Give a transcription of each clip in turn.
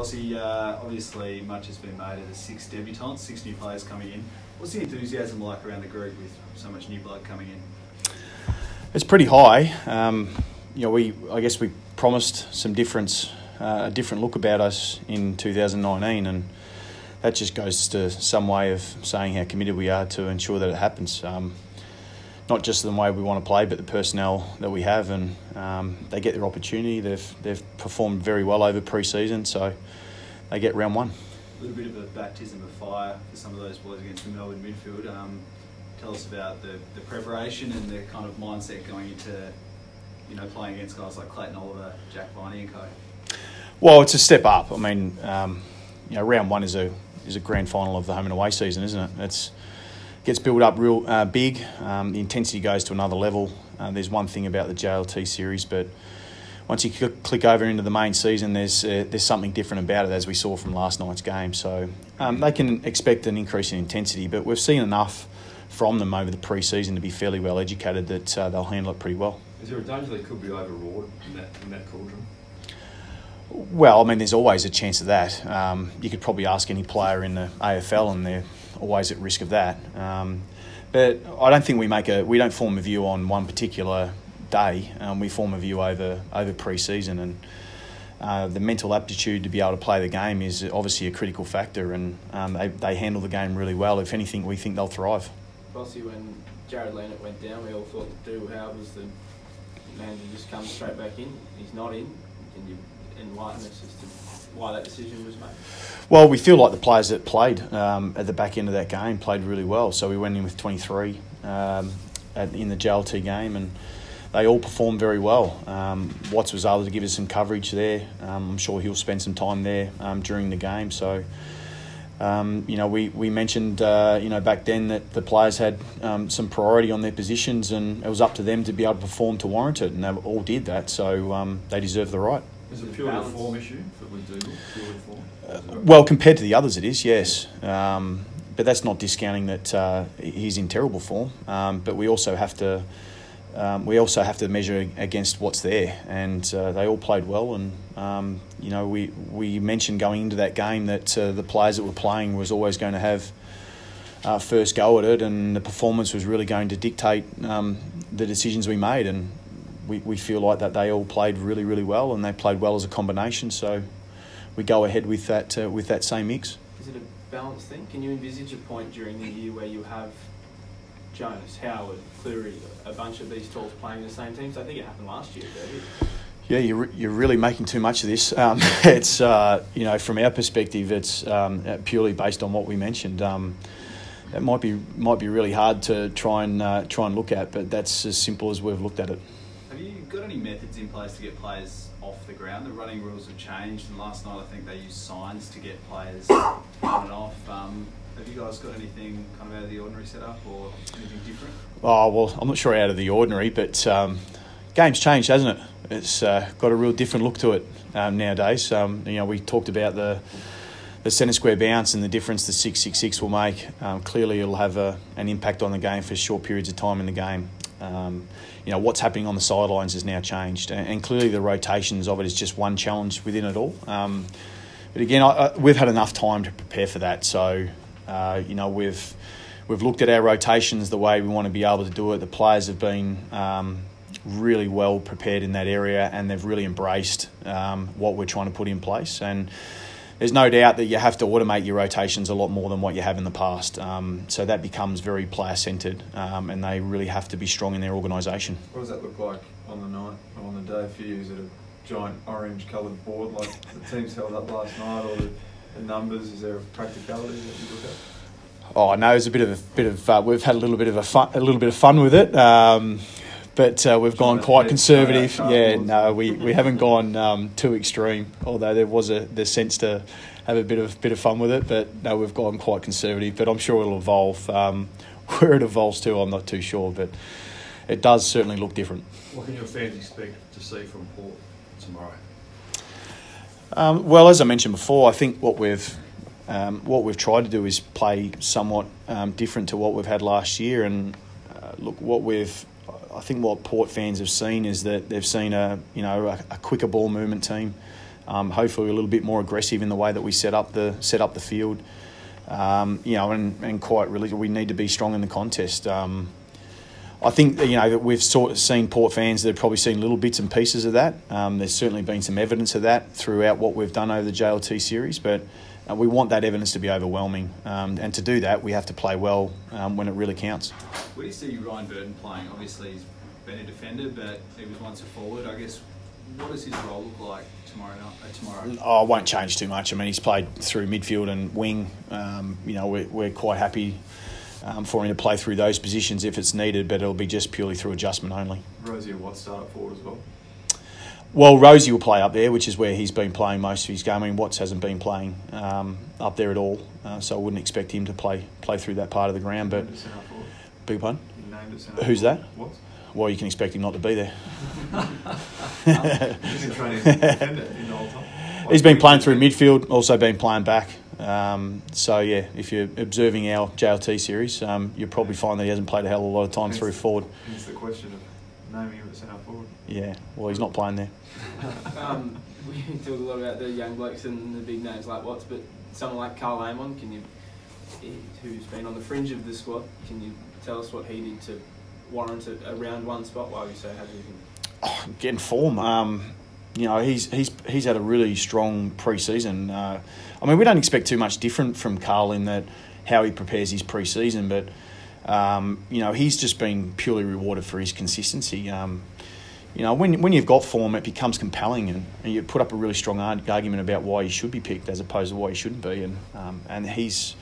Vossi, obviously much has been made of the 6 debutants, 6 new players coming in. What's the enthusiasm like around the group with so much new blood coming in? It's pretty high. I guess we promised some difference, a different look about us in 2019, and that just goes to some way of saying how committed we are to ensure that it happens. Not just the way we want to play, but the personnel that we have, and they get their opportunity. They've performed very well over pre-season, so they get round one. A little bit of a baptism of fire for some of those boys against the Melbourne midfield. Tell us about the preparation and the kind of mindset going into, playing against guys like Clayton Oliver, Jack Viney and co. Well, it's a step up. I mean, round one is a grand final of the home and away season, isn't it? It gets built up real big. The intensity goes to another level. There's one thing about the JLT series, but once you click over into the main season, there's something different about it, as we saw from last night's game. So they can expect an increase in intensity, but we've seen enough from them over the pre-season to be fairly well educated that they'll handle it pretty well. Is there a danger they could be overawed in that cauldron? Well, I mean, there's always a chance of that. You could probably ask any player in the AFL, and they're always at risk of that. But I don't think we don't form a view on one particular day. We form a view over pre-season, and the mental aptitude to be able to play the game is obviously a critical factor, and they handle the game really well. If anything, we think they'll thrive. Bossy, when Jared Leonard went down, we all thought that Drew Howard was the man to just come straight back in. He's not in. Can you enlighten us as to why that decision was made? Well, we feel like the players that played at the back end of that game played really well. So we went in with 23 in the JLT game, and they all performed very well. Watts was able to give us some coverage there. I'm sure he'll spend some time there during the game. So, we mentioned, back then that the players had some priority on their positions, and it was up to them to be able to perform to warrant it, and they all did that. So they deserve the right. Is it purely a form issue for Dougal? Purely form? Well, compared to the others, it is, yes. But that's not discounting that he's in terrible form. But we also have to measure against what's there, and they all played well. And we mentioned going into that game that the players that were playing was always going to have first go at it, and the performance was really going to dictate the decisions we made. And we feel like that they all played really, really well, and they played well as a combination. So we go ahead with that same mix. Is it a balanced thing? Can you envisage a point during the year where you have Jonas, Howard, Cleary, a bunch of these talls playing in the same teams? I think it happened last year, David. Yeah, you're really making too much of this. It's from our perspective, it's purely based on what we mentioned. It might be really hard to try and look at, but that's as simple as we've looked at it. Have you got any methods in place to get players off the ground? The running rules have changed, and last night I think they used signs to get players on and off. Have you guys got anything kind of out of the ordinary set up, or anything different? Oh, well, I'm not sure out of the ordinary, but game's changed, hasn't it? It's got a real different look to it nowadays. We talked about the centre square bounce and the difference the 6-6-6 will make. Clearly it'll have an impact on the game for short periods of time in the game. What's happening on the sidelines has now changed, and clearly the rotations of it is just one challenge within it all. But again, we've had enough time to prepare for that. So, we've looked at our rotations the way we want to be able to do it. The players have been really well prepared in that area, and they've really embraced what we're trying to put in place. And there's no doubt that you have to automate your rotations a lot more than what you have in the past. So that becomes very player-centred, and they really have to be strong in their organisation. What does that look like on the night or on the day for you? Is it a giant orange-coloured board like the teams held up last night, or the numbers? Is there a practicality that you look at? Oh no, it's a bit of we've had a little bit of fun with it. But we've gone quite conservative. Yeah, no, we haven't gone too extreme. Although there was the sense to have a bit of fun with it. But no, we've gone quite conservative. But I'm sure it'll evolve. Where it evolves to, I'm not too sure. But it does certainly look different. What can your fans expect to see from Port tomorrow? Well, as I mentioned before, I think what we've tried to do is play somewhat different to what we've had last year. And I think what Port fans have seen is that they've seen a quicker ball movement team. hopefully a little bit more aggressive in the way that we set up the field. And quite really, we need to be strong in the contest. I think that we've sort of seen Port fans that have probably seen little bits and pieces of that. There's certainly been some evidence of that throughout what we've done over the JLT series, but we want that evidence to be overwhelming. And to do that, we have to play well when it really counts. Where do you see Ryan Burton playing? Obviously, he's been a defender, but he was once a forward. I guess, what does his role look like tomorrow? Oh, it won't change too much. I mean, he's played through midfield and wing. We're quite happy for him to play through those positions if it's needed, but it'll be just purely through adjustment only. Rosie and Watts start up forward as well? Well, Rosie will play up there, which is where he's been playing most of his game. I mean, Watts hasn't been playing up there at all, so I wouldn't expect him to play through that part of the ground. But beg your pardon? Who's that? Watts? Well, you can expect him not to be there. He's been training as a defender in the whole time. He's been playing through midfield, also been playing back. If you're observing our JLT series, you'll probably find that he hasn't played a hell of a lot of time through forward. Hence the question of naming him at centre forward. Yeah, well, he's not playing there. We talk a lot about the young blokes and the big names like Watts, but someone like Carl Amon, who's been on the fringe of the squad, can you tell us what he did to warrant a round one spot? Why are you so happy with him? Getting form. He's had a really strong pre-season. We don't expect too much different from Carl in that how he prepares his pre-season, but he's just been purely rewarded for his consistency. When you've got form, it becomes compelling, and you put up a really strong argument about why he should be picked as opposed to why he shouldn't be, and he's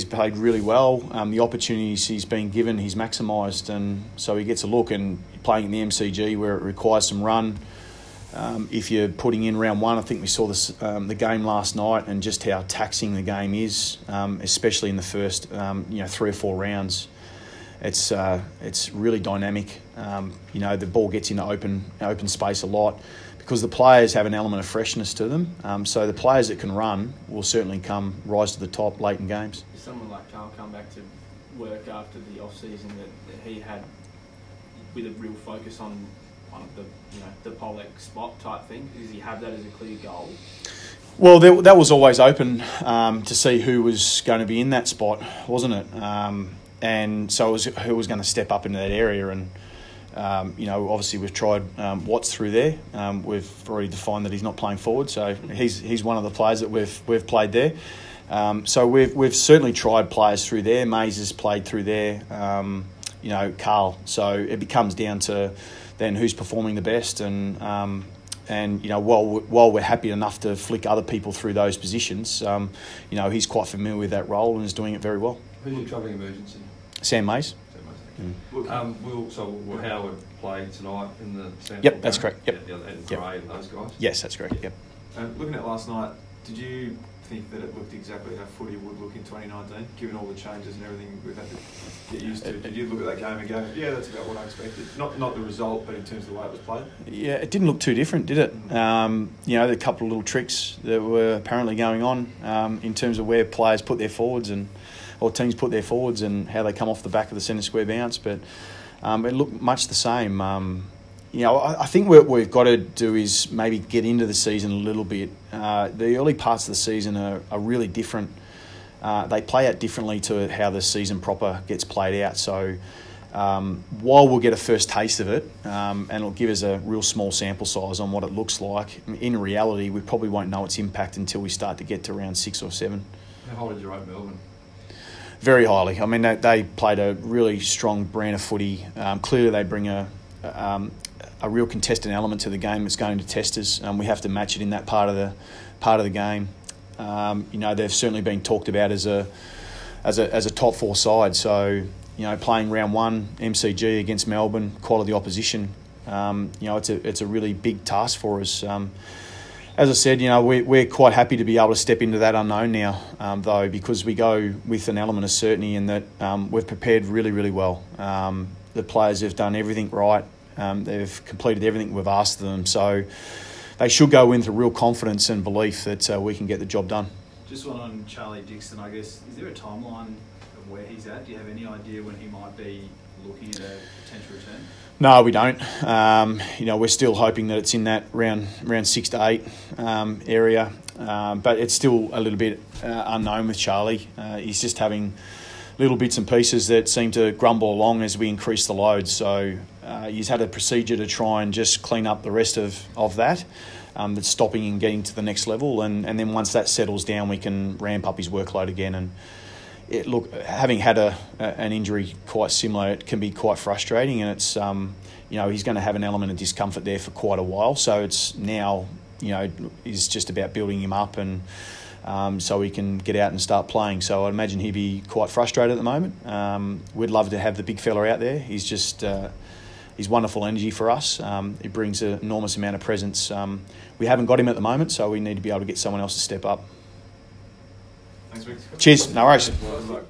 played really well. The opportunities he's been given, he's maximised, and so he gets a look. And playing in the MCG where it requires some run. If you're putting in round one, I think we saw the game last night and just how taxing the game is, especially in the first 3 or 4 rounds. It's really dynamic. The ball gets into open space a lot because the players have an element of freshness to them. So the players that can run will certainly rise to the top late in games. Does someone like Carl come back to work after the off-season that he had with a real focus on the Pollock spot type thing? Does he have that as a clear goal? Well, that was always open to see who was going to be in that spot, wasn't it? And so it was who was going to step up into that area. And obviously we've tried Watts through there. We've already defined that he's not playing forward, so he's one of the players that we've played there. So we've certainly tried players through there. Mays has played through there. Carl. So it becomes down to then who's performing the best, and while we're happy enough to flick other people through those positions, he's quite familiar with that role and is doing it very well. Who's your travelling emergency? Sam Mays. Look, will Howard play tonight in the Sanford Yep, that's game? correct. Yep. And Gray and those guys? Yes, that's correct. Yep. Looking at last night, did you think that it looked exactly how footy would look in 2019, given all the changes and everything we've had to get used to? Did you look at that game and go, yeah, that's about what I expected? Not the result, but in terms of the way it was played? Yeah, it didn't look too different, did it? There were a couple of little tricks that were apparently going on in terms of where players put their forwards or teams put their forwards and how they come off the back of the centre square bounce, but it looked much the same. I think what we've got to do is maybe get into the season a little bit. The early parts of the season are really different. They play out differently to how the season proper gets played out. So while we'll get a first taste of it, and it'll give us a real small sample size on what it looks like, in reality, we probably won't know its impact until we start to get to round 6 or 7. How high did you rate Melbourne? Very highly. I mean, they played a really strong brand of footy. Clearly, they bring a real contested element to the game that's going to test us. We have to match it in that part of the game. They've certainly been talked about as a top 4 side. So playing round 1 MCG against Melbourne, quality opposition. It's a really big task for us. As I said, we're quite happy to be able to step into that unknown now, though, because we go with an element of certainty in that we've prepared really, really well. The players have done everything right. They've completed everything we've asked of them. So they should go in with real confidence and belief that we can get the job done. Just one on Charlie Dixon, I guess. Is there a timeline of where he's at? Do you have any idea when he might be looking at a potential return? No, we don't. We're still hoping that it's in that round 6 to 8 area, but it's still a little bit unknown with Charlie. He's just having little bits and pieces that seem to grumble along as we increase the load. So he's had a procedure to try and just clean up the rest of that. That's stopping him getting to the next level, and then once that settles down, we can ramp up his workload again. And having had an injury quite similar, it can be quite frustrating, and it's he's going to have an element of discomfort there for quite a while. So it's now is just about building him up and so he can get out and start playing. So I imagine he'd be quite frustrated at the moment. We'd love to have the big fella out there. He's just he's wonderful energy for us. He brings an enormous amount of presence. We haven't got him at the moment, so we need to be able to get someone else to step up. Thanks, Mick. Cheers. No worries. Well,